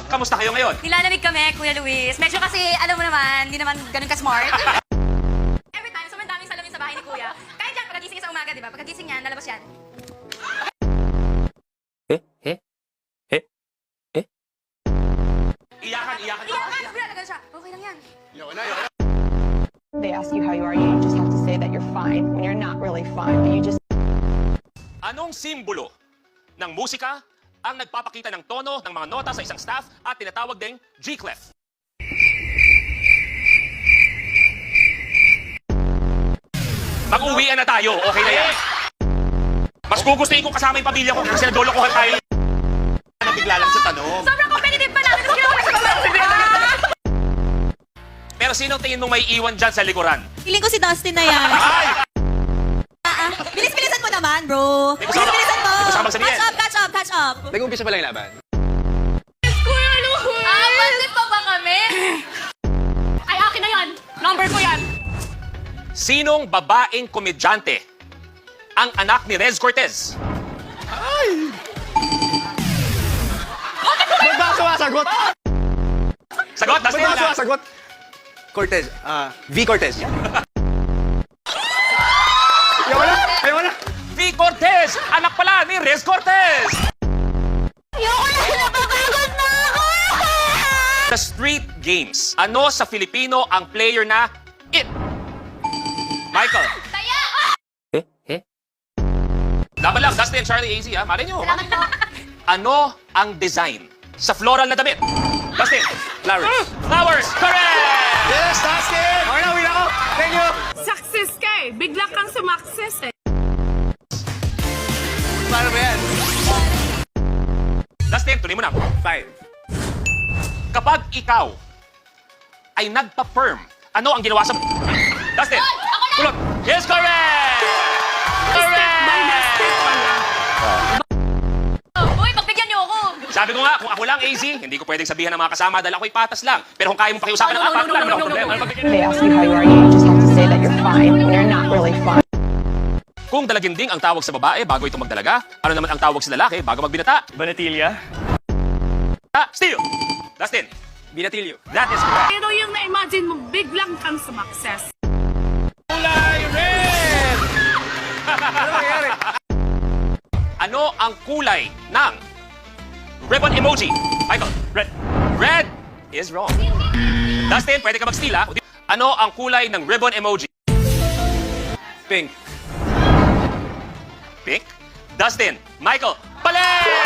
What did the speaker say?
Kamusta kayo ngayon? Nilalamig kami, Kuya Luis. Medyo kasi, alam mo naman, hindi naman ganun ka-smart. Every time, sobrang daming salamin sa bahay ni Kuya. Kahit yan, pagkagising niya sa umaga, di ba? Pagkagising niya, nalabas yan. Iyakan. Iyakan, nagalagan siya. Okay lang yan. They ask you how you are, you just have to say that you're fine when you're not really fine, but you just Anong simbolo ng musika ang nagpapakita ng tono ng mga nota sa isang staff at tinatawag ding G-clef? Mag-uwian na tayo, okay na yan. Mas gugustuhin ko kasama yung pamilya ko kasi nagdolokohan tayo. Nabigla lang sa tanong. Sobrang competitive pa namin. Tapos ginawa ko sa Pero sinong tingin mong may iwan dyan sa likuran? Feeling ko si Dustin na yan. Ay! Bilis-bilisan mo naman, bro. Bilis-bilisan mo. Hindi ko sabang sabihin. Catch up. Nag-umpisa pa lang yung laban. Kuya Luis! Bandit pa ba kami? Ay, akin na yan. Number ko yan. Sinong babaeng komedyante ang anak ni Rez Cortez? Ba't ba sumasagot? Sagot, Ba't Dustin. ba sumasagot? Cortez. V. Cortez. Ayaw na. V. Cortez! Anak pala ni Rez Cortez! Ayoko na, napapagod na ako! Sa street games, ano sa Filipino ang player na it? Michael. Taya! Laban lang, Dustin, Charlie, AZ, ha? Malay nyo. Salamat po. Ano ang design sa floral na damit? Dustin. Flowers. Flowers! Correct! Yes, Dustin! Okay na, win ako. Thank you. Success ka eh. Bigla kang sumakses eh. Paano ba yan? Dustin, tuloy mo na. 5. Kapag ikaw ay nagpa-perm, ano ang ginawa sa... Dustin! Kulot! Yes, correct! By mistake pala. Uy, pagbigyan niyo ako. Sabi ko nga, kung ako lang, AZ, hindi ko pwedeng sabihan ng mga kasama dahil ako'y patas lang. Pero kung kaya mong pakiusapan ng apat, wala naman akong problema. they ask you how you are, you just have to say that you're fine when you're not really fine. Kung dalaginding ang tawag sa babae bago ito magdalaga, ano naman ang tawag sa lalaki bago magbinata? Banatilya. Steal! Dustin, Binatilyo. that is correct. Pero yung na-imagine mo, biglang kang sumakses. Kulay red! Ano mangyari? Ano ang kulay ng ribbon emoji? Michael. Red. Red is wrong. Dustin, pwede ka mag-steal, ha? Ano ang kulay ng ribbon emoji? Pink. Pink. Dustin. Michael. Pali!